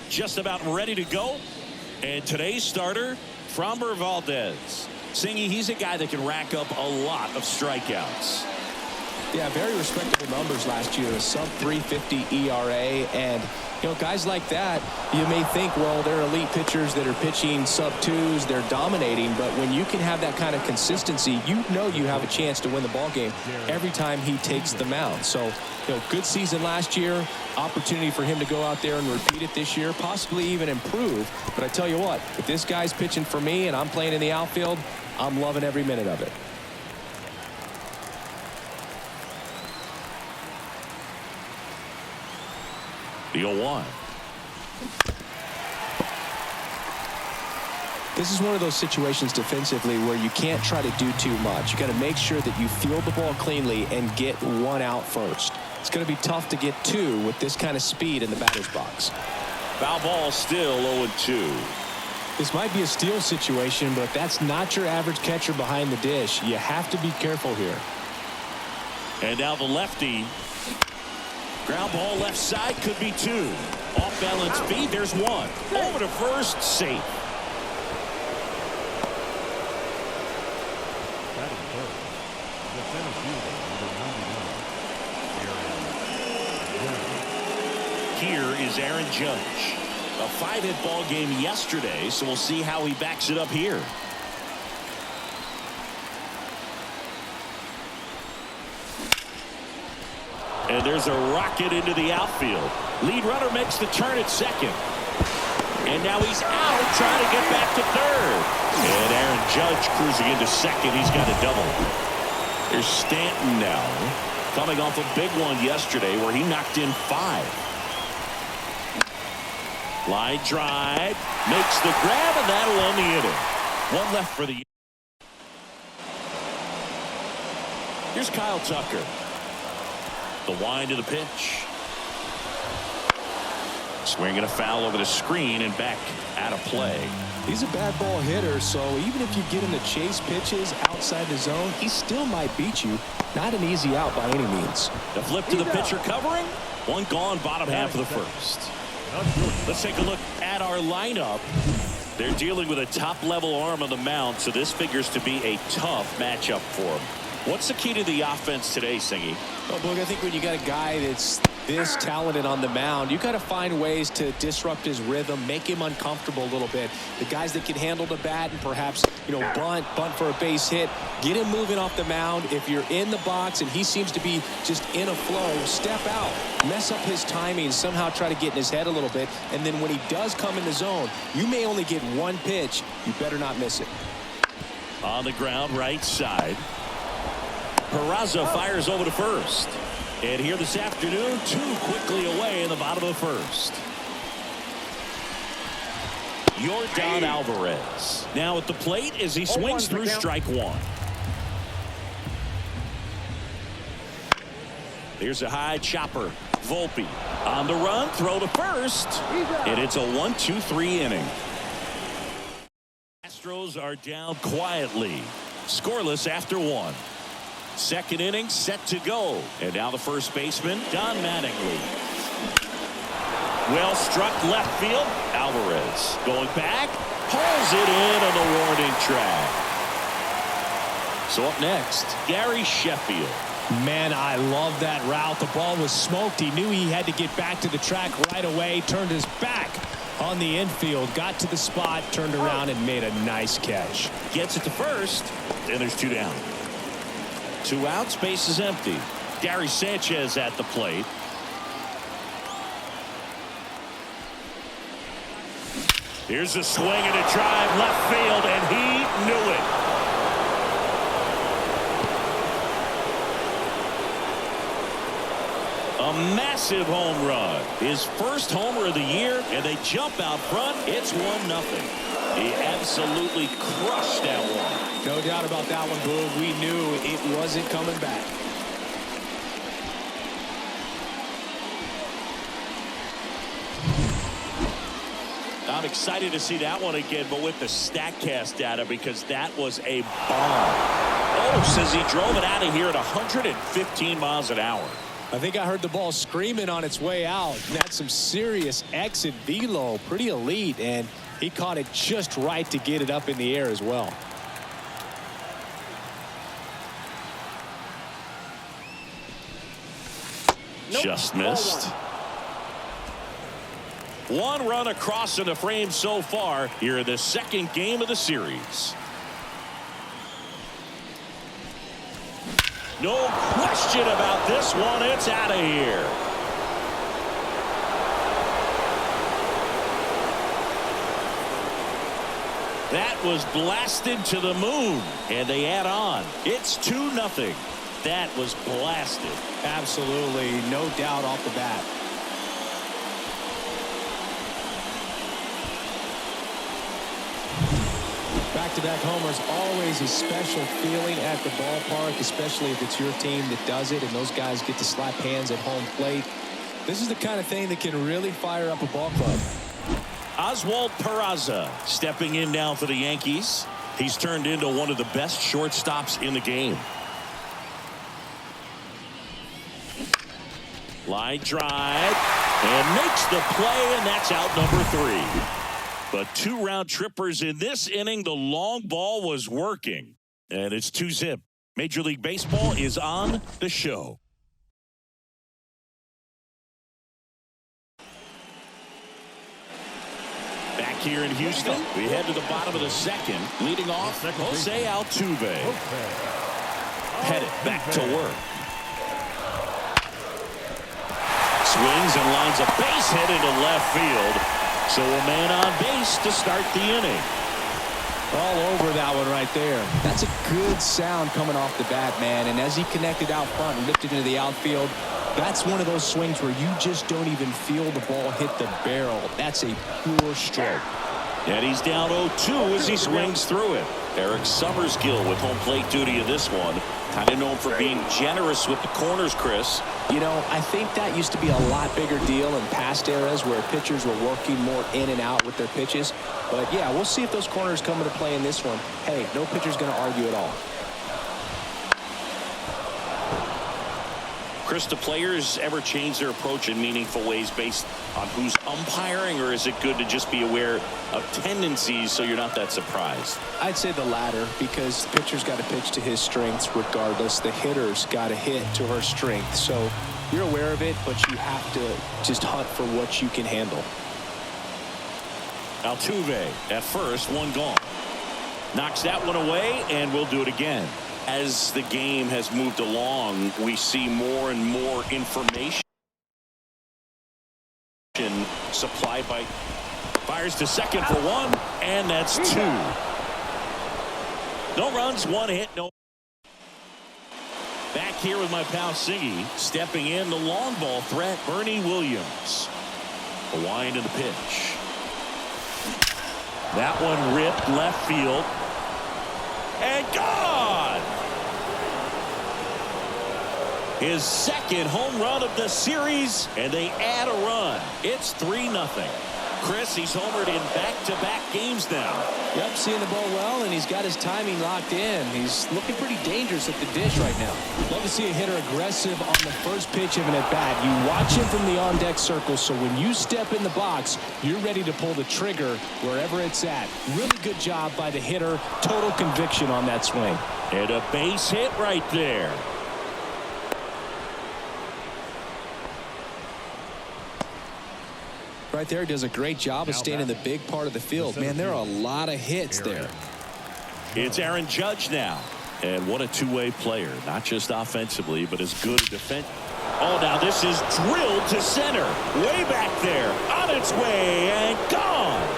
just about ready to go. And today's starter, Framber Valdez. Singy, he's a guy that can rack up a lot of strikeouts. Yeah, very respectable numbers last year. A sub 350 ERA. And, you know, guys like that, you may think, well, they're elite pitchers that are pitching sub twos. They're dominating. But when you can have that kind of consistency, you know you have a chance to win the ball game every time he takes the mound. So, you know, good season last year. Opportunity for him to go out there and repeat it this year, possibly even improve. But I tell you what, if this guy's pitching for me and I'm playing in the outfield, I'm loving every minute of it. The 0-1. This is one of those situations defensively where you can't try to do too much. You got to make sure that you field the ball cleanly and get one out first. It's going to be tough to get two with this kind of speed in the batter's box. Foul ball, still 0-2. This might be a steal situation, but that's not your average catcher behind the dish. You have to be careful here. And now the lefty. Ground ball left side, could be two. Off balance feed, there's one. Over to first, safe. Here is Aaron Judge. A 5-hit ball game yesterday, so we'll see how he backs it up here. And there's a rocket into the outfield. Lead runner makes the turn at second. And now he's out trying to get back to third. And Aaron Judge cruising into second. He's got a double. There's Stanton now, coming off a big one yesterday where he knocked in 5. Line drive, makes the grab, and that'll end the inning. One left for the. Here's Kyle Tucker. The wind of the pitch. Swinging a foul over the screen and back out of play. He's a bad ball hitter, so even if you get him to chase pitches outside the zone, he still might beat you. Not an easy out by any means. The flip to the pitcher covering. One gone, bottom half of the first. Let's take a look at our lineup. They're dealing with a top-level arm on the mound, so this figures to be a tough matchup for them. What's the key to the offense today, Singy? Well, Boog, I think when you got a guy that's this talented on the mound, you got to find ways to disrupt his rhythm, make him uncomfortable a little bit. The guys that can handle the bat and perhaps, you know, bunt for a base hit, get him moving off the mound. If you're in the box and he seems to be just in a flow, step out, mess up his timing, somehow try to get in his head a little bit. And then when he does come in the zone, you may only get one pitch. You better not miss it. On the ground, right side. Peraza fires over to first. And here this afternoon, 2 quickly away in the bottom of the first. Yordan Alvarez now at the plate as he swings through strike one. Here's a high chopper. Volpe on the run, throw to first. And it's a 1-2-3 inning. Astros are down quietly. Scoreless after 1. Second inning set to go. And now the first baseman, Don Mattingly. Well struck left field. Alvarez going back. Pulls it in on the warning track. So up next, Gary Sheffield. Man, I love that route. The ball was smoked. He knew he had to get back to the track right away. Turned his back on the infield. Got to the spot. Turned around and made a nice catch. Gets it to first. And there's 2 down. 2 outs, base is empty. Gary Sanchez at the plate. Here's a swing and a drive left field, and he knew it. A massive home run. His first homer of the year, and they jump out front. It's 1-0. He absolutely crushed that one. No doubt about that one, Boog. We knew it wasn't coming back. I'm excited to see that one again, but with the StatCast data, because that was a bomb. Oh, says he drove it out of here at 115 miles an hour. I think I heard the ball screaming on its way out. That's some serious exit velo. Pretty elite, and he caught it just right to get it up in the air as well. Just missed. One run across in the frame so far here in the second game of the series. No question about this one. It's out of here. That was blasted to the moon, and they add on. It's 2-0. That was blasted. Absolutely, no doubt off the bat. Back-to-back homers, always a special feeling at the ballpark, especially if it's your team that does it and those guys get to slap hands at home plate. This is the kind of thing that can really fire up a ball club. Oswald Peraza stepping in now for the Yankees. He's turned into one of the best shortstops in the game. Line drive and makes the play, and that's out number 3. But 2 round trippers in this inning. The long ball was working, and it's 2-zip. Major League Baseball is on the show. Back here in Houston, we head to the bottom of the second. Leading off, Jose Altuve. Headed back to work. Swings and lines a base hit into left field. So a man on base to start the inning. All over that one right there. That's a good sound coming off the bat, man. And as he connected out front and lifted into the outfield, that's one of those swings where you just don't even feel the ball hit the barrel. That's a pure stroke. And he's down 0-2 as he swings through it. Eric Summerskill with home plate duty in this one. Kind of known for being generous with the corners, Chris. You know, I think that used to be a lot bigger deal in past eras where pitchers were working more in and out with their pitches. But, yeah, we'll see if those corners come into play in this one. Hey, no pitcher's going to argue at all. Chris, do players ever change their approach in meaningful ways based on who's umpiring, or is it good to just be aware of tendencies so you're not that surprised? I'd say the latter, because the pitcher's got to pitch to his strengths regardless. The hitter's got to hit to her strength. So you're aware of it, but you have to just hunt for what you can handle. Altuve at first, one gone. Knocks that one away, and we'll do it again. As the game has moved along, we see more and more information supplied by. Fires to second for one, and that's 2. No runs, 1 hit, no. Back here with my pal Siggy, stepping in, the long ball threat, Bernie Williams. A wind of the pitch. That one ripped left field. And gone! His second home run of the series, and they add a run. It's 3-0. Chris, he's homered in back-to-back games now. Yep, seeing the ball well, and he's got his timing locked in. He's looking pretty dangerous at the dish right now. Love to see a hitter aggressive on the first pitch of an at-bat. You watch him from the on-deck circle, so when you step in the box, you're ready to pull the trigger wherever it's at. Really good job by the hitter. Total conviction on that swing. And a base hit right there. Right there, does a great job of staying in the big part of the field. Man, there are a lot of hits there. It's Aaron Judge now. And what a two-way player. Not just offensively, but as good a defense. Oh, now this is drilled to center. Way back there. On its way and gone.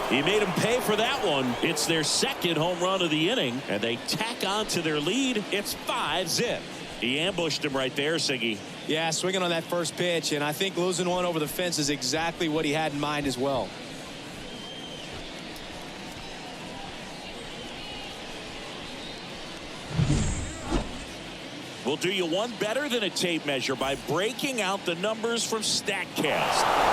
He made him pay for that one. It's their second home run of the inning, and they tack on to their lead. It's 5-zip. He ambushed him right there, Siggy. Yeah, swinging on that first pitch, and I think losing one over the fence is exactly what he had in mind as well. We'll do you one better than a tape measure by breaking out the numbers from StatCast.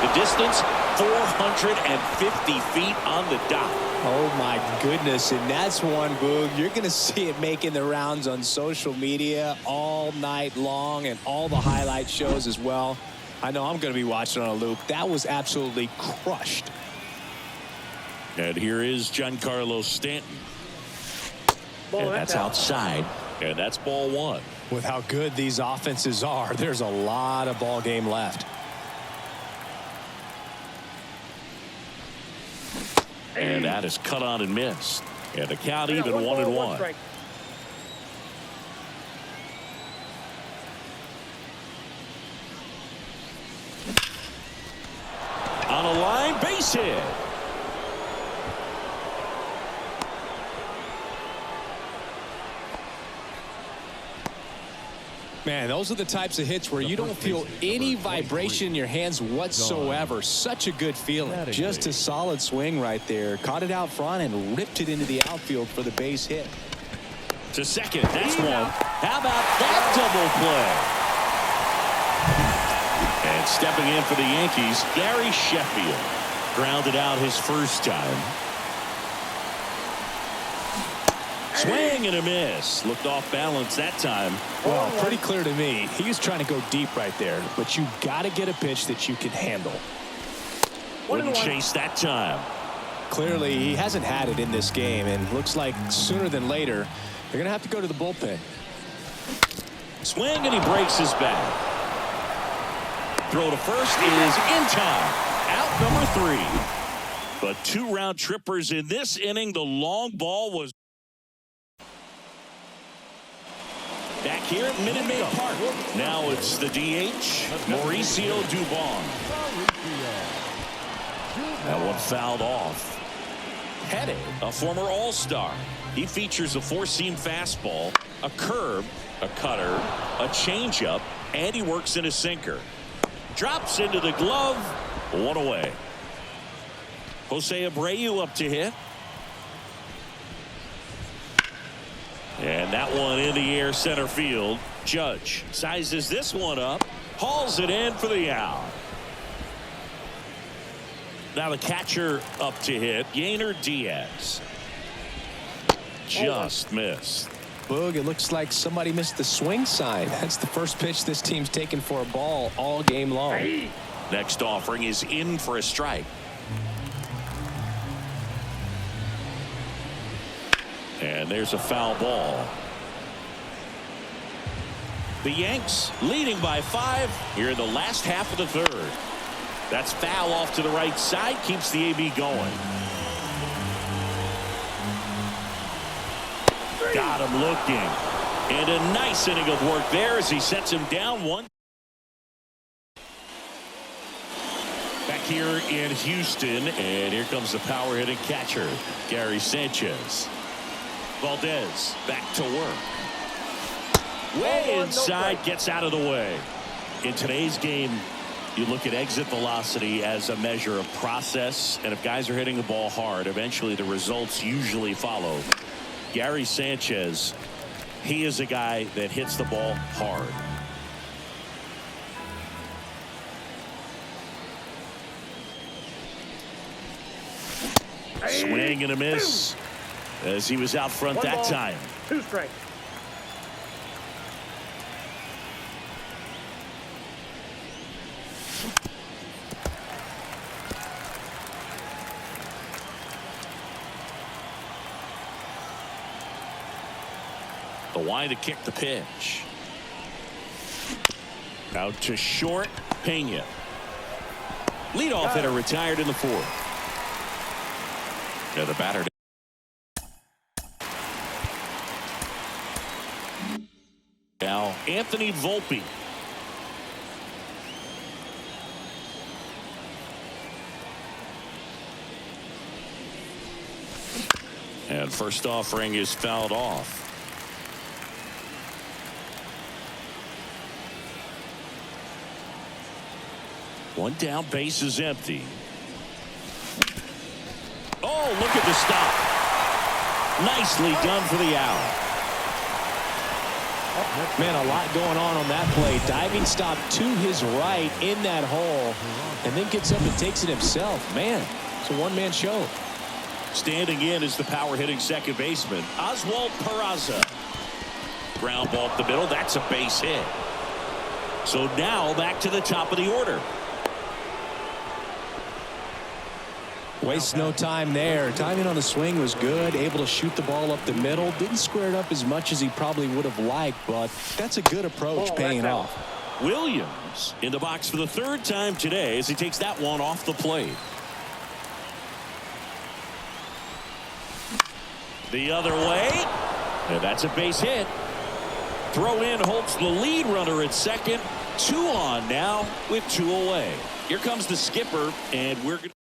The distance, 450 feet on the dot. Oh, my goodness. And that's one, Boog. You're going to see it making the rounds on social media all night long and all the highlight shows as well. I know I'm going to be watching on a loop. That was absolutely crushed. And here is Giancarlo Stanton. And that's outside. And that's ball one. With how good these offenses are, there's a lot of ball game left. And that is cut on and missed. And the count even 1-1. On a line, base hit. Man, those are the types of hits where you don't feel any vibration in your hands whatsoever. Such a good feeling. Just a solid swing right there. Caught it out front and ripped it into the outfield for the base hit. To second, that's one. How about that double play? And stepping in for the Yankees, Gary Sheffield. Grounded out his first time. Swing and a miss. Looked off balance that time. Well, pretty clear to me. He was trying to go deep right there, but you got to get a pitch that you can handle. Wouldn't chase that time. Clearly, he hasn't had it in this game, and looks like sooner than later, they're going to have to go to the bullpen. Swing, and he breaks his back. Throw to first is in time. Out number 3. But 2 round trippers in this inning. The long ball was back here at Minute Maid Park. Now it's the DH, Mauricio Dubon. That one fouled off. Petty, a former All-Star. He features a 4-seam fastball, a curve, a cutter, a changeup, and he works in a sinker. Drops into the glove. 1 away. Jose Abreu up to hit. And that one in the air center field. Judge sizes this one up. Hauls it in for the out. Now the catcher up to hit. Yainer Diaz. Just missed. Boog, it looks like somebody missed the swing sign. That's the first pitch this team's taken for a ball all game long. Next offering is in for a strike. And there's a foul ball. The Yanks leading by 5 here in the last half of the 3rd. That's foul off to the right side. Keeps the AB going. Got him looking. And a nice inning of work there as he sets him down 1. Back here in Houston. And here comes the power hitting catcher, Gary Sanchez. Valdez back to work. Way inside, gets out of the way. In today's game, you look at exit velocity as a measure of process, and if guys are hitting the ball hard, eventually the results usually follow. Gary Sanchez, he is a guy that hits the ball hard. Swing and a miss as he was out front that time. 2 strikes. The wind to kick the pitch. Out to short, Pena. Leadoff hitter retired in the 4th. And the batter. Now Anthony Volpe. And first offering is fouled off. One down, base is empty. Oh, look at the stop. Nicely done for the out. Man, a lot going on that play. Diving stop to his right in that hole, and then gets up and takes it himself. Man, it's a one-man show. Standing in is the power-hitting second baseman, Oswald Peraza. Ground ball up the middle. That's a base hit. So now back to the top of the order. Wastes no time there. Timing on the swing was good. Able to shoot the ball up the middle. Didn't square it up as much as he probably would have liked, but that's a good approach, paying off. Williams in the box for the third time today as he takes that one off the plate. The other way, and that's a base hit. Throw in holds the lead runner at second. 2 on now with 2 away. Here comes the skipper, and we're going to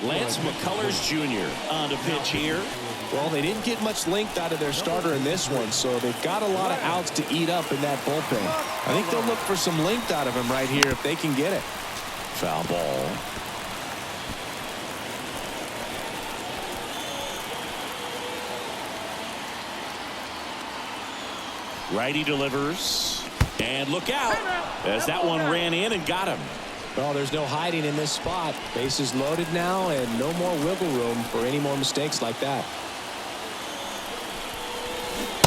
Lance McCullers Jr. on the pitch here. Well, they didn't get much length out of their starter in this one, so they've got a lot of outs to eat up in that bullpen. I think they'll look for some length out of him right here if they can get it. Foul ball. Righty delivers. And look out as that one ran in and got him. Well, there's no hiding in this spot. Bases loaded now and no more wiggle room for any more mistakes like that.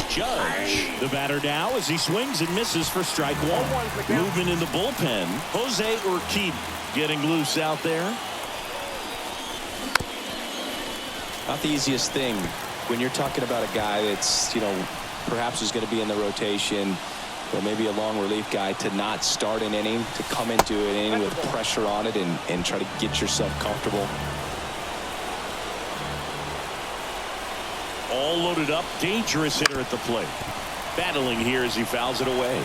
Judge, the batter now as he swings and misses for strike 1. Movement in the bullpen. Jose Urquidy getting loose out there. Not the easiest thing when you're talking about a guy that's, perhaps is going to be in the rotation, or maybe a long relief guy, to not start an inning, to come into an inning with pressure on it and try to get yourself comfortable. All loaded up, dangerous hitter at the plate. Battling here as he fouls it away.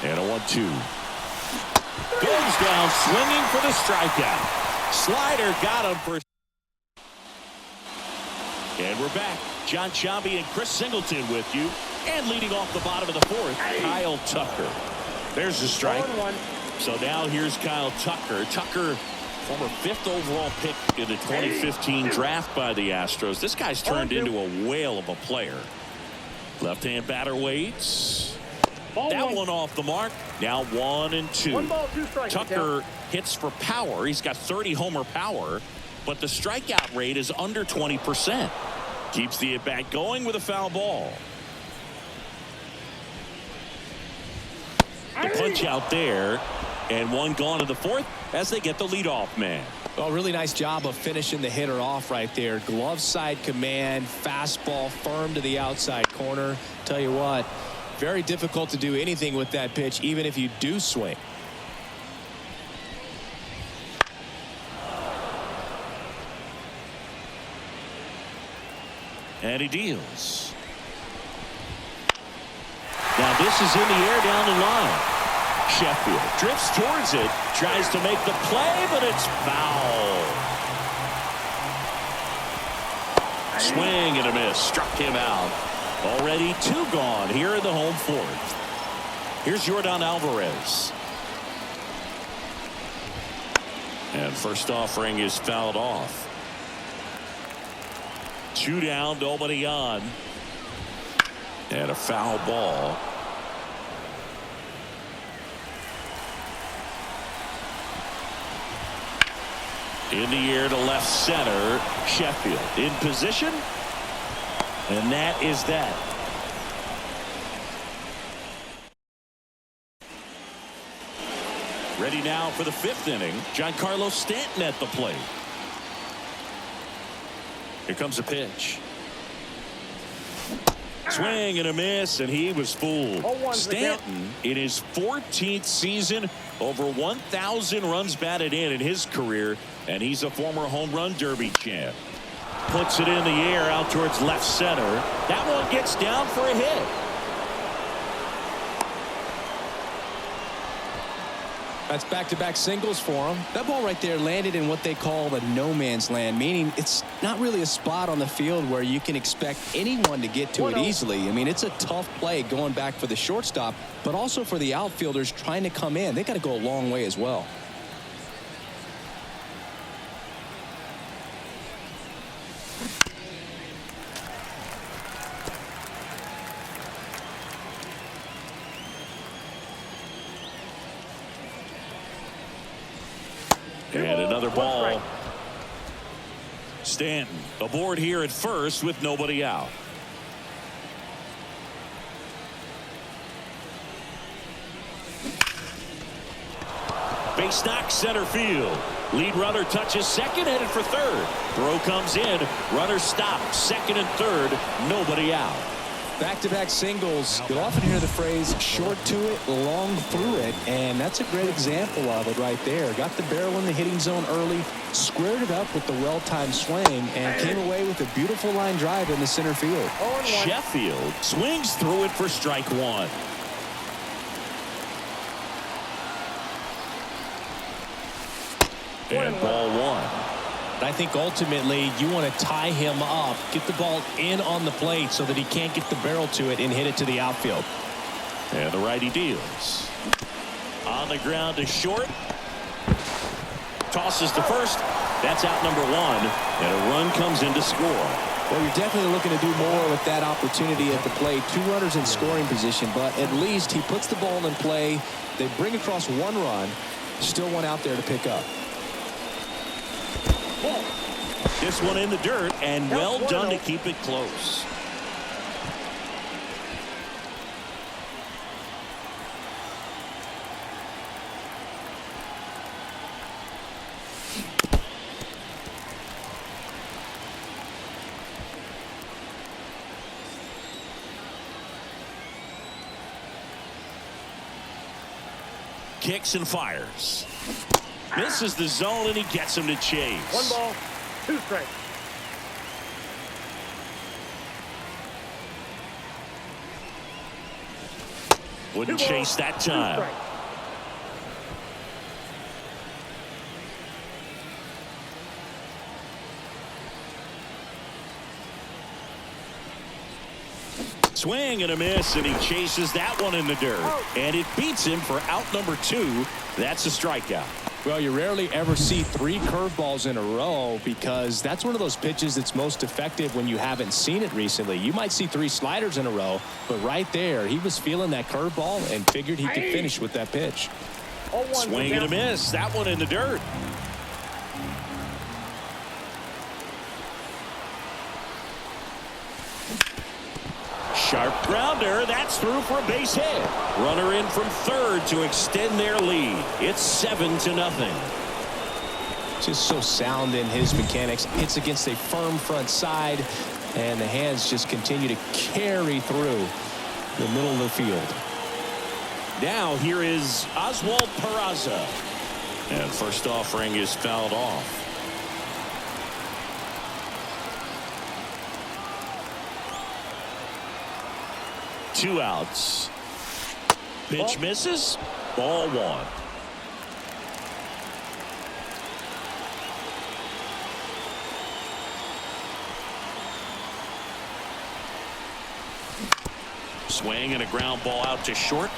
And a 1-2. Goes down swinging for the strikeout. Slider got him for. And we're back. John Sciambi and Chris Singleton with you. And leading off the bottom of the 4th, Kyle Tucker. There's the strike. So now here's Kyle Tucker. Tucker, former 5th overall pick in the 2015 draft by the Astros. This guy's turned into a whale of a player. Left-hand batter waits. That one off the mark. Now 1-2. 1 ball, 2 strikes. Tucker hits for power. He's got 30 homer power, but the strikeout rate is under 20%. Keeps the at-bat going with a foul ball. The punch out there, and one gone to the 4th as they get the leadoff man. Well, really nice job of finishing the hitter off right there. Glove side command, fastball firm to the outside corner. Tell you what, very difficult to do anything with that pitch, even if you do swing. And he deals. Now this is in the air down the line. Sheffield drifts towards it, tries to make the play, but it's foul. Swing and a miss, struck him out. Already 2 gone here in the home 4th. Here's Yordan Alvarez. And first offering is fouled off. 2 down, nobody on. And a foul ball. In the air to left center. Sheffield in position. And that is that. Ready now for the 5th inning. Giancarlo Stanton at the plate. Here comes a pitch. Swing and a miss, and he was fooled. Stanton, in his 14th season, over 1,000 runs batted in his career, and he's a former home run derby champ. Puts it in the air out towards left center. That one gets down for a hit. That's back-to-back singles for him. That ball right there landed in what they call the no man's land, meaning it's not really a spot on the field where you can expect anyone to get to it easily. I mean, it's a tough play going back for the shortstop, but also for the outfielders trying to come in. They got to go a long way as well. Another ball. Stanton aboard here at first with nobody out. Base knock center field. Lead runner touches second, headed for third. Throw comes in. Runner stops. Second and third. Nobody out. Back-to-back singles. You'll often hear the phrase short to it, long through it, and that's a great example of it right there. Got the barrel in the hitting zone early, squared it up with the well-timed swing, and came away with a beautiful line drive in the center field. Sheffield swings through it for strike one. And ball one. I think ultimately you want to tie him up, get the ball in on the plate so that he can't get the barrel to it and hit it to the outfield. And the righty deals. On the ground to short. Tosses to first. That's out number one. And a run comes in to score. Well, you're definitely looking to do more with that opportunity at the plate. 2 runners in scoring position, but at least he puts the ball in play. They bring across 1 run. Still one out there to pick up. This one in the dirt, and well done to keep it close. Kicks and fires. Misses the zone, and he gets him to chase. 1 ball, 2 strikes. Wouldn't chase that time. Swing and a miss, and he chases that one in the dirt. And it beats him for out number 2. That's a strikeout. Well, you rarely ever see 3 curveballs in a row because that's one of those pitches that's most effective when you haven't seen it recently. You might see 3 sliders in a row, but right there, he was feeling that curveball and figured he could finish with that pitch. Swing and a miss. That one in the dirt. Sharp grounder. That's through for a base hit. Runner in from third to extend their lead. It's 7-0. Just so sound in his mechanics. Hits against a firm front side, and the hands just continue to carry through the middle of the field. Now here is Oswald Peraza. And first offering is fouled off. Two outs. Pitch misses. Ball one. Swing and a ground ball out to short.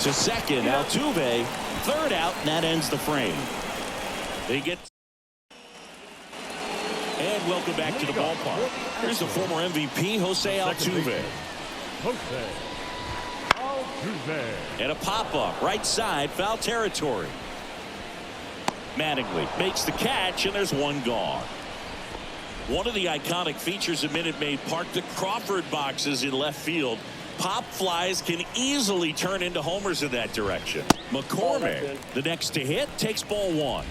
To second. Altuve. Third out, and that ends the frame. They get. And welcome back to the ballpark. Here's the former MVP, Jose Altuve. And a pop-up right side, foul territory. Mattingly makes the catch, and there's one gone. One of the iconic features of Minute Maid Park, the Crawford boxes in left field. Pop flies can easily turn into homers in that direction. McCormick, the next to hit, takes ball one.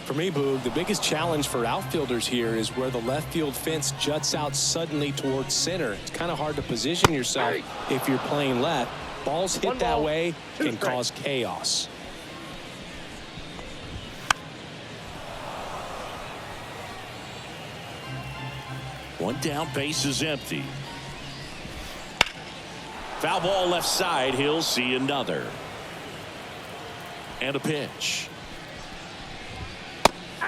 For me, Boog, the biggest challenge for outfielders here is where the left field fence juts out suddenly towards center. It's kind of hard to position yourself if you're playing left. Balls hit that way can cause chaos. One down, base is empty. Foul ball left side. He'll see another. And a pitch.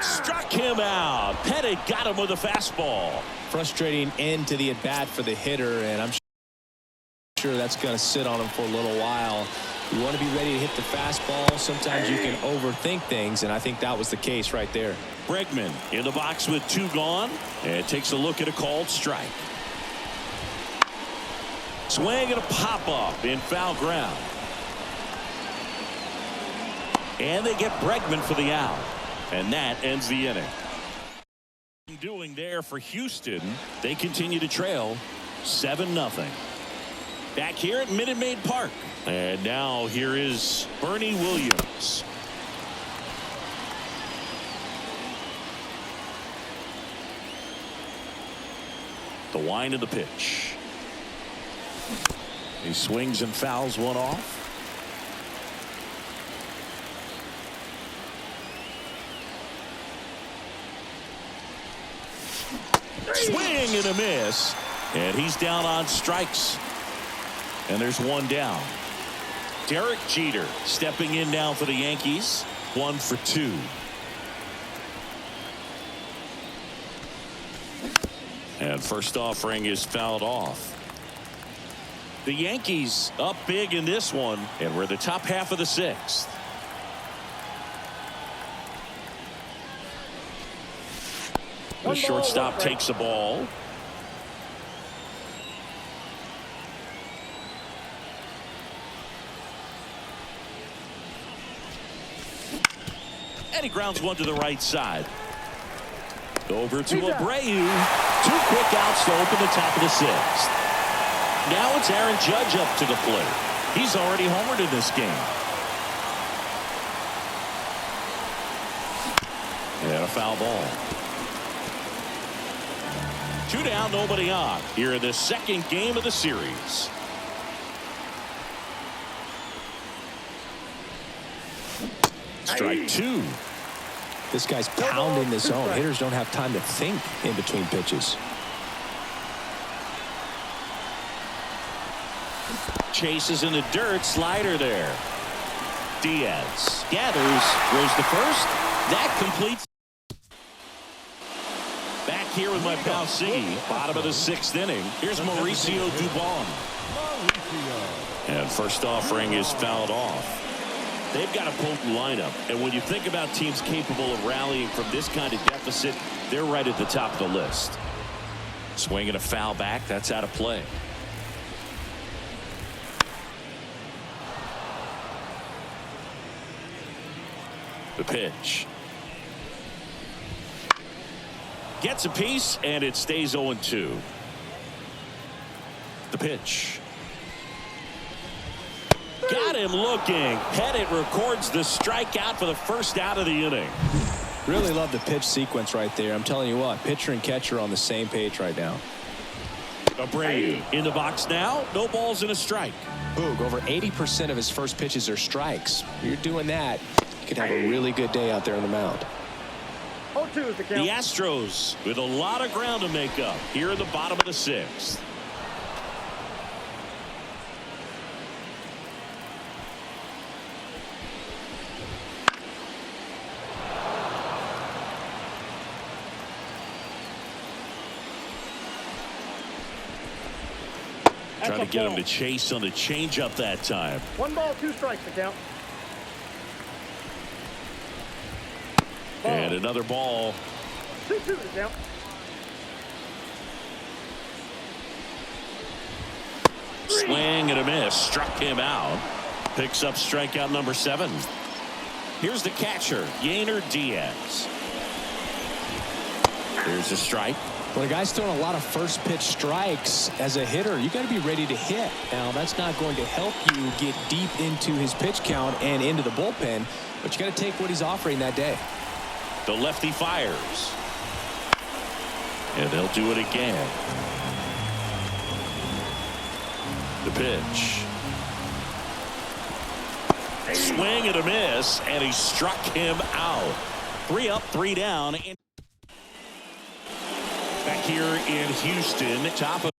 Struck him out. Pettit got him with a fastball. Frustrating end to the at-bat for the hitter, and I'm sure that's going to sit on him for a little while. You want to be ready to hit the fastball. Sometimes you can overthink things, and I think that was the case right there. Bregman in the box with two gone, and takes a look at a called strike. Swing and a pop-up in foul ground. And they get Bregman for the out. And that ends the inning. Doing there for Houston. They continue to trail 7-0. Back here at Minute Maid Park. And now here is Bernie Williams. The wind of the pitch. He swings and fouls one off. Swing and a miss. And he's down on strikes. And there's one down. Derek Jeter stepping in now for the Yankees. 1 for 2. And first offering is fouled off. The Yankees up big in this one, and we're the top half of the 6th. The shortstop takes the ball. And he grounds one to the right side. Over to Abreu. 2 quick outs to open the top of the 6th. Now it's Aaron Judge up to the plate. He's already homered in this game. And a foul ball. 2 down, nobody on. Here in the 2nd game of the series. Strike 2. This guy's pounding the zone. Hitters don't have time to think in between pitches. Chases in the dirt. Slider there. Diaz gathers. Throws to first. That completes. Back here with my pal C. Bottom of the 6th inning. Here's Mauricio Dubon. And first offering is fouled off. They've got a potent lineup, and when you think about teams capable of rallying from this kind of deficit, they're right at the top of the list. Swinging a foul back. That's out of play. The pitch. Gets a piece, and it stays 0-2. The pitch. Got him looking. Pettit records the strikeout for the first out of the inning. Really love the pitch sequence right there. I'm telling you what, pitcher and catcher are on the same page right now. Abreu in the box now. No balls and a strike. Boog, over 80% of his first pitches are strikes. You're doing that, you could have a really good day out there on the mound. 0-2 is the count. The Astros with a lot of ground to make up here in the bottom of the 6th. Trying to get him to chase on the changeup that time. 1 ball, 2 strikes to count. And another ball. 2-2 to count. Swing and a miss. Struck him out. Picks up strikeout number 7. Here's the catcher, Yainer Diaz. Here's a strike. When a guy's throwing a lot of first pitch strikes as a hitter, you got to be ready to hit. Now, that's not going to help you get deep into his pitch count and into the bullpen, but you got to take what he's offering that day. The lefty fires. And they'll do it again. The pitch. Swing and a miss, and he struck him out. 3 up, 3 down. Back here in Houston, top of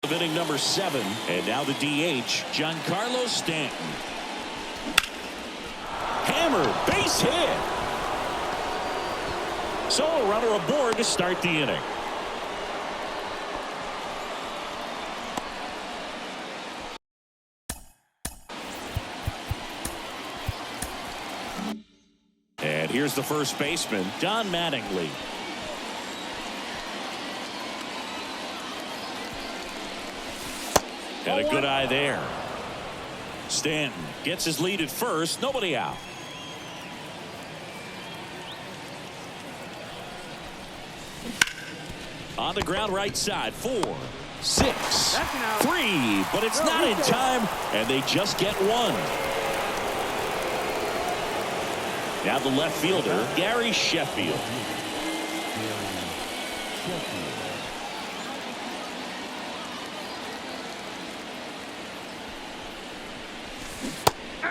inning number 7, and now the DH, Giancarlo Stanton. Hammer, base hit. So a runner aboard to start the inning. And here's the first baseman, Don Mattingly. And a good eye there. Stanton gets his lead at first. Nobody out. On the ground right side. 4, 6, 3. But it's not in time. And they just get one. Now the left fielder, Gary Sheffield.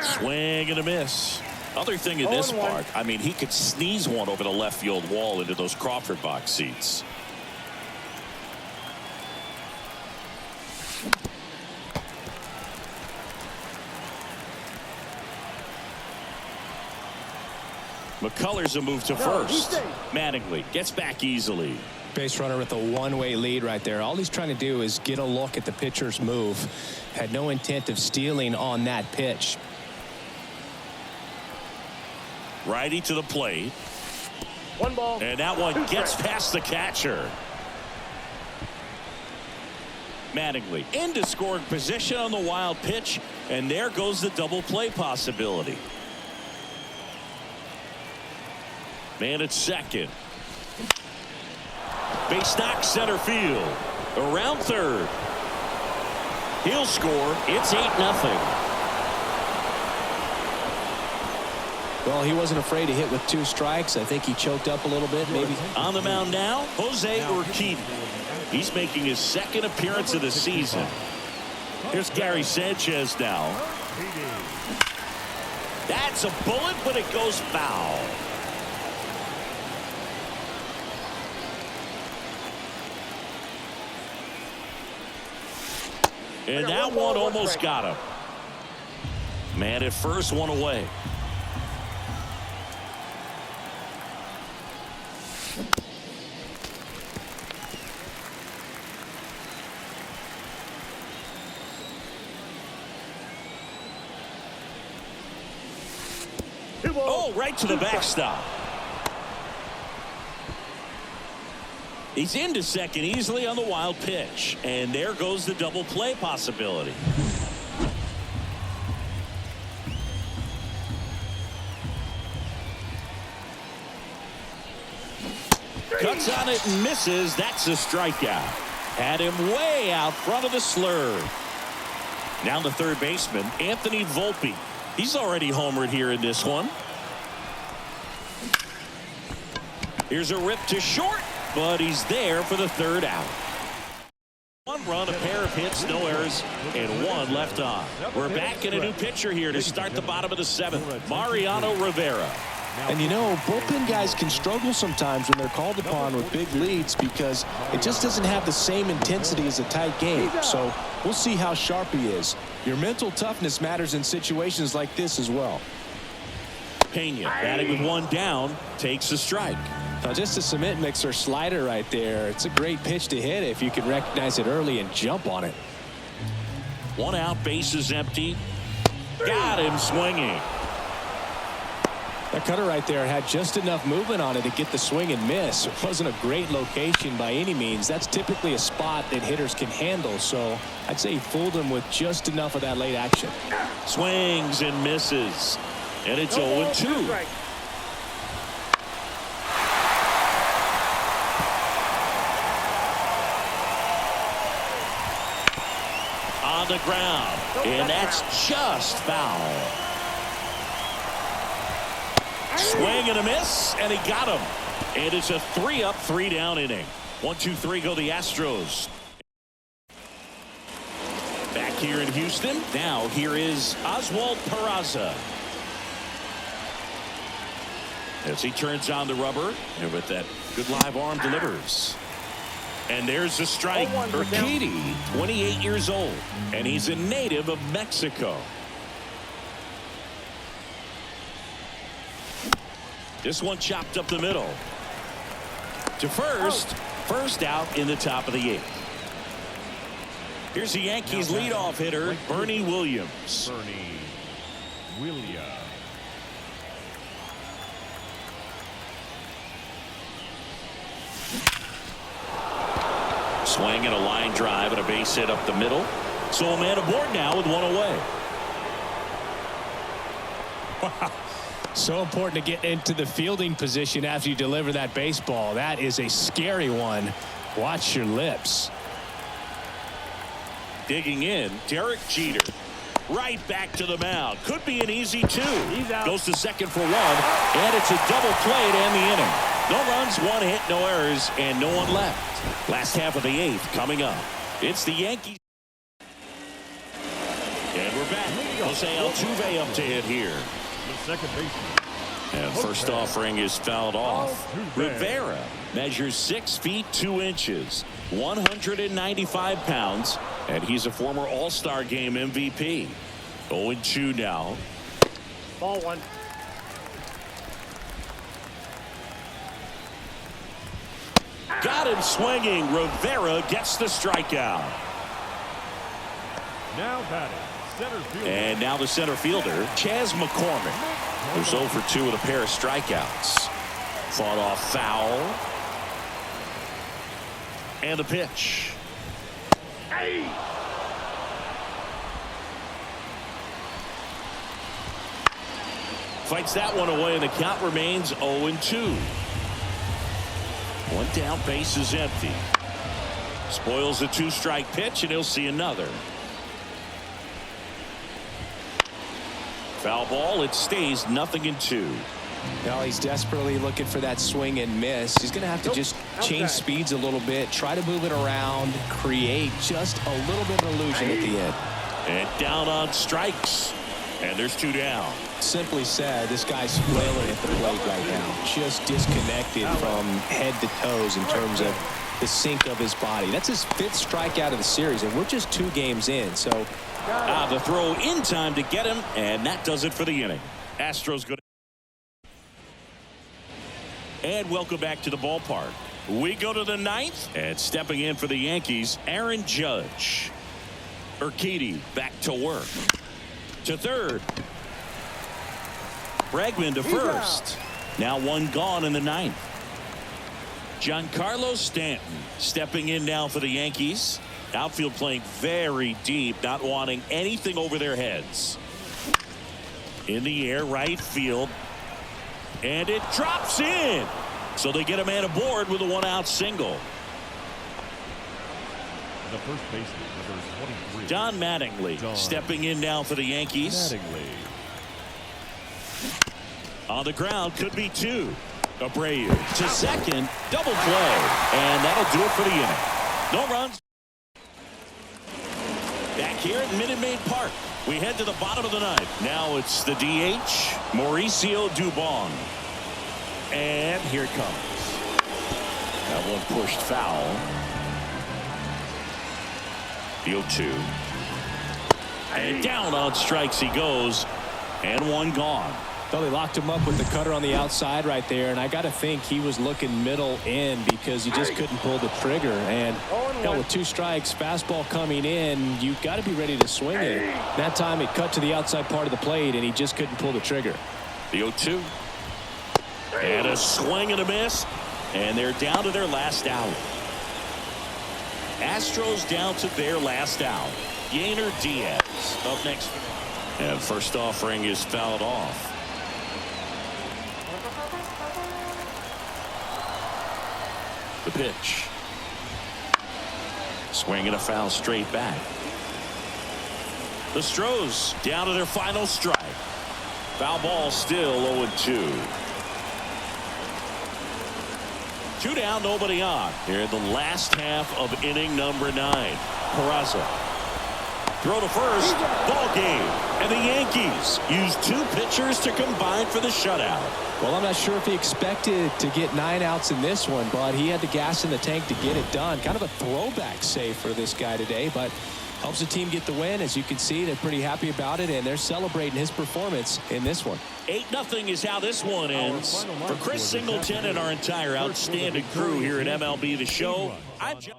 Swing and a miss. Other thing in this part, I mean, he could sneeze one over the left field wall into those Crawford box seats. McCullers a move to first. Mattingly gets back easily. Base runner with a one-way lead right there. All he's trying to do is get a look at the pitcher's move. Had no intent of stealing on that pitch. Righty to the plate. 1 ball. And that one gets past the catcher. Mattingly into scoring position on the wild pitch. And there goes the double play possibility. Man at second. Base knock center field. Around third. He'll score. It's 8-0. Well, he wasn't afraid to hit with 2 strikes. I think he choked up a little bit, maybe. On the mound now, Jose Urquidy. He's making his second appearance of the season. Here's Gary Sanchez now. That's a bullet, but it goes foul. And that one almost got him. Man at first, one away. Oh, right to the backstop. He's into second easily on the wild pitch. And there goes the double play possibility. Cuts on it and misses. That's a strikeout. Had him way out front of the slur. Now the third baseman, Anthony Volpe. He's already homered here in this one. Here's a rip to short, but he's there for the third out. 1 run, a pair of hits, no errors, and 1 left on. We're back in a new pitcher here to start the bottom of the 7th. Mariano Rivera. And you know, bullpen guys can struggle sometimes when they're called upon with big leads because it just doesn't have the same intensity as a tight game. So we'll see how sharp he is. Your mental toughness matters in situations like this as well. Pena batting with 1 down, takes a strike. Now just a cement mixer slider right there. It's a great pitch to hit if you can recognize it early and jump on it. 1 out, bases empty. Got him swinging. That cutter right there had just enough movement on it to get the swing and miss. It wasn't a great location by any means. That's typically a spot that hitters can handle. So I'd say he fooled him with just enough of that late action. Swings and misses. And it's 0-2. On the ground. And that's just foul. Swing and a miss, and he got him. And it's a 3-up, 3-down inning. 1-2-3 go the Astros. Back here in Houston. Now here is Oswald Peraza. As he turns on the rubber, and with that good live arm delivers. And there's a strike. Urquidy, 28 years old, and he's a native of Mexico. This one chopped up the middle. To first. First out in the top of the 8th. Here's the Yankees leadoff hitter, Bernie Williams. Swing and a line drive and a base hit up the middle. So a man aboard now with 1 away. So important to get into the fielding position after you deliver that baseball. That is a scary one. Watch your lips. Digging in, Derek Jeter. Right back to the mound. Could be an easy two. He's out. Goes to second for one, and it's a double play to end the inning. No runs, one hit, no errors, and no one left. Last half of the 8th coming up. It's the Yankees. And we're back. Jose Altuve up to hit here. The second baseman. And first offering is fouled off. Rivera measures 6 feet 2 inches, 195 pounds, and he's a former All-Star Game MVP. 0-2 now. Ball one. Got him swinging. Rivera gets the strikeout. Now batting. Center fielder. And now the center fielder, Chas McCormick, who's 0 for 2 with a pair of strikeouts. Fought off foul. And the pitch. Hey! Fights that one away, and the count remains 0-2. One down, base is empty. Spoils the 2-strike pitch, and he'll see another. Foul ball, it stays 0-2. Well, he's desperately looking for that swing and miss. He's going to have to just change speeds a little bit, try to move it around, create just a little bit of illusion at the end. And down on strikes. And there's 2 down. Simply said, this guy's flailing at the plate right now. Just disconnected from head to toes in terms of the sync of his body. That's his 5th strikeout of the series, and we're just 2 games in. So the throw in time to get him, and that does it for the inning. Astros go. And welcome back to the ballpark. We go to the 9th, and stepping in for the Yankees, Aaron Judge. Urquidy back to work. To third. Bregman to first. Now 1 gone in the 9th. Giancarlo Stanton stepping in now for the Yankees. Outfield playing very deep, not wanting anything over their heads. In the air, right field. And it drops in. So they get a man aboard with a 1-out single. The first baseman, number 23. Don Mattingly stepping in now for the Yankees. Mattingly. On the ground, could be 2. Abreu to second, double play, and that'll do it for the inning. No runs. Back here at Minute Maid Park, we head to the bottom of the 9th. Now it's the DH, Mauricio Dubon. And here it comes. That one pushed foul. The 0-2. And down on strikes he goes. And 1 gone. Well, they locked him up with the cutter on the outside right there, and I got to think he was looking middle in because he just couldn't pull the trigger. And with 2 strikes, fastball coming in, you've got to be ready to swing it. That time it cut to the outside part of the plate, and he just couldn't pull the trigger. The 0-2. And a swing and a miss, and they're down to their last out. Astros down to their last out. Yainer Diaz up next. And first offering is fouled off. The pitch. Swing and a foul straight back. The Stros down to their final strike. Foul ball still 0-2. 2 down, nobody on. Here in the last half of inning number 9. Peraza. Throw to first. Ball game. And the Yankees use 2 pitchers to combine for the shutout. Well, I'm not sure if he expected to get 9 outs in this one, but he had the gas in the tank to get it done. Kind of a throwback save for this guy today, but helps the team get the win. As you can see, they're pretty happy about it, and they're celebrating his performance in this one. 8-0 is how this one ends. For Chris Singleton and our entire outstanding crew here at MLB The Show, I'm John.